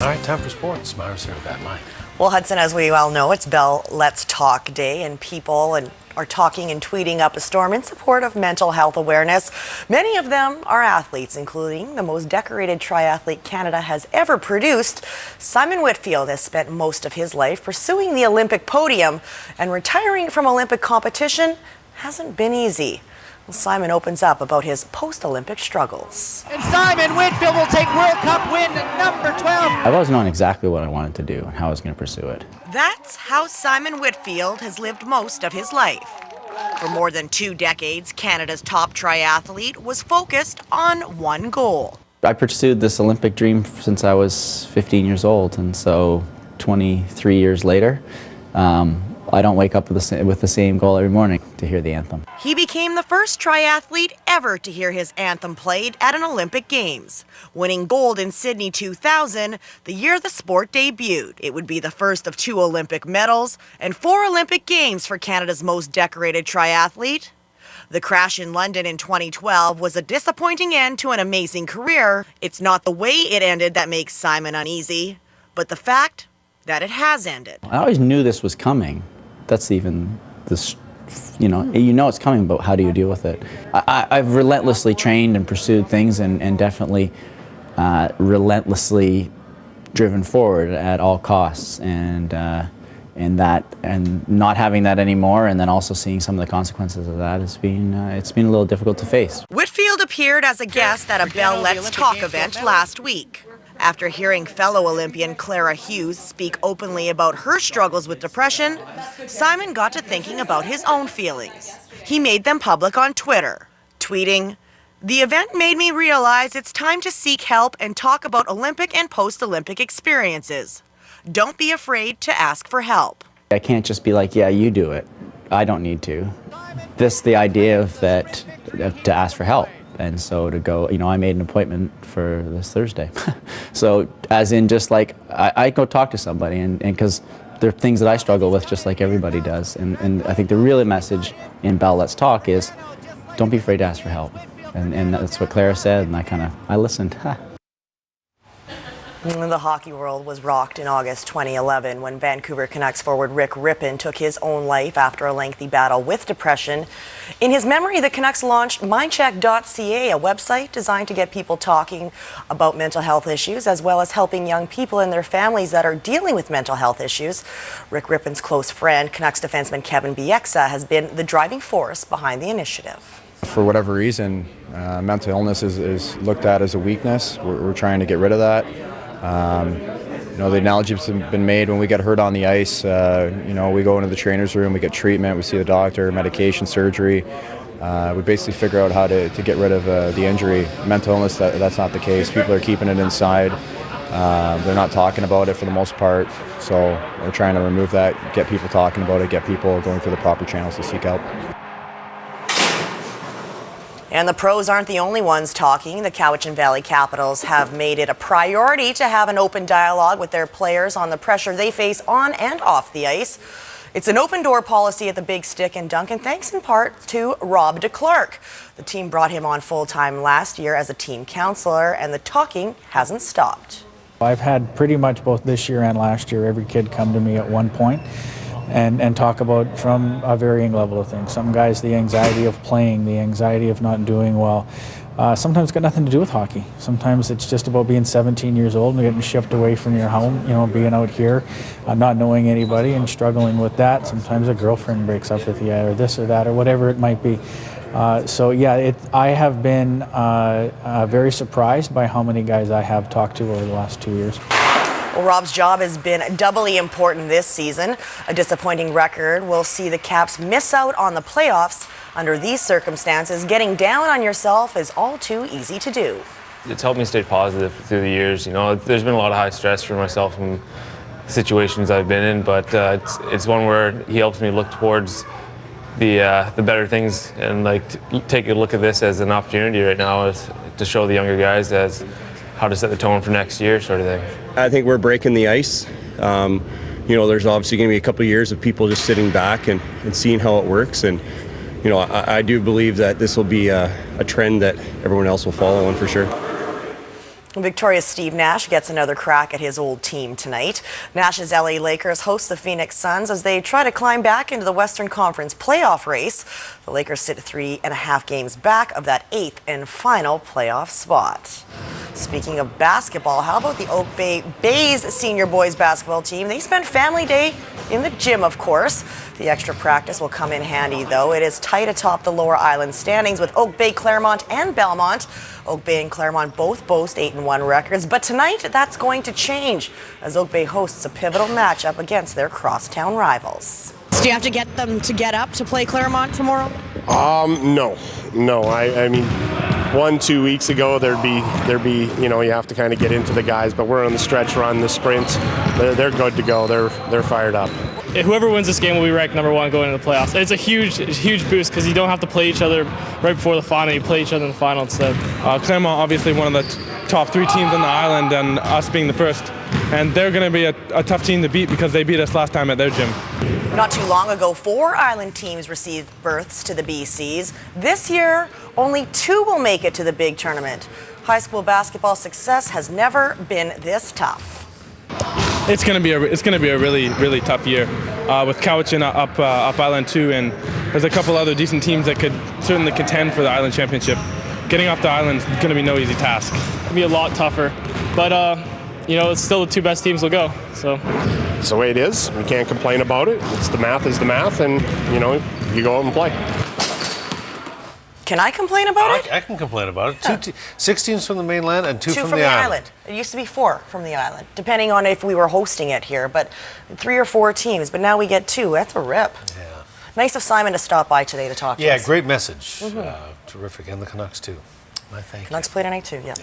All right, time for sports. Myra's here with that line. Well, Hudson, as we all know, it's Bell Let's Talk Day, and people are talking and tweeting up a storm in support of mental health awareness. Many of them are athletes, including the most decorated triathlete Canada has ever produced. Simon Whitfield has spent most of his life pursuing the Olympic podium, and retiring from Olympic competition hasn't been easy. Simon opens up about his post-Olympic struggles. And Simon Whitfield will take World Cup win number 12. I've always known exactly what I wanted to do and how I was going to pursue it. That's how Simon Whitfield has lived most of his life. For more than 2 decades, Canada's top triathlete was focused on one goal. I pursued this Olympic dream since I was 15 years old, and so 23 years later, I don't wake up with the same goal every morning, to hear the anthem. He became the first triathlete ever to hear his anthem played at an Olympic Games, winning gold in Sydney 2000, the year the sport debuted. It would be the first of 2 Olympic medals and 4 Olympic Games for Canada's most decorated triathlete. The crash in London in 2012 was a disappointing end to an amazing career. It's not the way it ended that makes Simon uneasy, but the fact that it has ended. I always knew this was coming. That's even this, you know it's coming, but how do you deal with it? I've relentlessly trained and pursued things, and definitely relentlessly driven forward at all costs, and not having that anymore, and then also seeing some of the consequences of that has been it's been a little difficult to face. Whitfield appeared as a guest at a Bell Let's Talk event last week. After hearing fellow Olympian Clara Hughes speak openly about her struggles with depression, Simon got to thinking about his own feelings. He made them public on Twitter, tweeting, "The event made me realize it's time to seek help and talk about Olympic and post-Olympic experiences. Don't be afraid to ask for help." I can't just be like, yeah, you do it. I don't need to. The idea of that, to ask for help. And so to go, I made an appointment for this Thursday. So as in just like, I go talk to somebody, and because there are things that I struggle with just like everybody does. And I think the real message in Bell Let's Talk is, don't be afraid to ask for help. And that's what Clara said, and I listened. The hockey world was rocked in August 2011 when Vancouver Canucks forward Rick Rippon took his own life after a lengthy battle with depression. In his memory, the Canucks launched mindcheck.ca, a website designed to get people talking about mental health issues, as well as helping young people and their families that are dealing with mental health issues. Rick Rippon's close friend, Canucks defenseman Kevin Bieksa, has been the driving force behind the initiative. For whatever reason, mental illness is looked at as a weakness. We're trying to get rid of that. The analogy's been made when we get hurt on the ice. We go into the trainer's room, we get treatment, we see the doctor, medication, surgery. We basically figure out how to get rid of the injury. Mental illness, that's not the case. People are keeping it inside. They're not talking about it for the most part. So we're trying to remove that, get people talking about it, get people going through the proper channels to seek help. And the pros aren't the only ones talking. The Cowichan Valley Capitals have made it a priority to have an open dialogue with their players on the pressure they face on and off the ice. It's an open-door policy at the Big Stick in Duncan, thanks in part to Rob DeClercq. The team brought him on full-time last year as a team counselor, and the talking hasn't stopped. I've had pretty much both this year and last year every kid come to me at one point and talk about from a varying level of things. Some guys, the anxiety of playing, the anxiety of not doing well. Sometimes it's got nothing to do with hockey. Sometimes it's just about being 17 years old and getting shipped away from your home, being out here, not knowing anybody and struggling with that. Sometimes a girlfriend breaks up with you, or this or that, or whatever it might be. I have been very surprised by how many guys I have talked to over the last 2 years. Well, Rob's job has been doubly important this season. A disappointing record will see the Caps miss out on the playoffs. Under these circumstances, getting down on yourself is all too easy to do. It's helped me stay positive through the years. There's been a lot of high stress for myself in situations I've been in, but it's one where he helps me look towards the better things and take a look at this as an opportunity right now, is to show the younger guys as how to set the tone for next year, sort of thing. I think we're breaking the ice. There's obviously going to be a couple of years of people just sitting back and seeing how it works. And, I do believe that this will be a trend that everyone else will follow on for sure. Victoria's Steve Nash gets another crack at his old team tonight. Nash's LA Lakers host the Phoenix Suns as they try to climb back into the Western Conference playoff race. The Lakers sit 3.5 games back of that 8th and final playoff spot. Speaking of basketball, how about the Oak Bay Bays senior boys basketball team? They spent family day in the gym, of course. The extra practice will come in handy, though. It is tight atop the Lower Island standings with Oak Bay, Claremont, and Belmont. Oak Bay and Claremont both boast 8-1 records, but tonight that's going to change as Oak Bay hosts a pivotal matchup against their crosstown rivals. Do you have to get them to get up to play Claremont tomorrow? No. I mean, 1-2 weeks ago there'd be you have to kind of get into the guys, but we're on the stretch run, the sprint. They're good to go. They're fired up. Whoever wins this game will be ranked number 1 going into the playoffs. It's a huge boost because you don't have to play each other right before the final. You play each other in the final instead. Claremont, obviously one of the top 3 teams on the island, and us being the first. And they're going to be a tough team to beat because they beat us last time at their gym. Not too long ago, 4 island teams received berths to the BCs. This year, only 2 will make it to the big tournament. High school basketball success has never been this tough. It's going to be a really tough year with Cowichan up Island 2, and there's a couple other decent teams that could certainly contend for the Island Championship. Getting off the island is going to be no easy task. It'll be a lot tougher, but it's still the 2 best teams will go. So It's the way it is. We can't complain about it. It's the math is the math, and you go out and play. Can I complain about it? I can complain about it. 6 teams from the mainland and 2 from the island. It used to be 4 from the island, depending on if we were hosting it here, but 3 or 4 teams, but now we get 2. That's a rip. Yeah. Nice of Simon to stop by today to talk to us. Yeah, great message. Terrific. And the Canucks, too. My thank you. Canucks play tonight, too, yeah.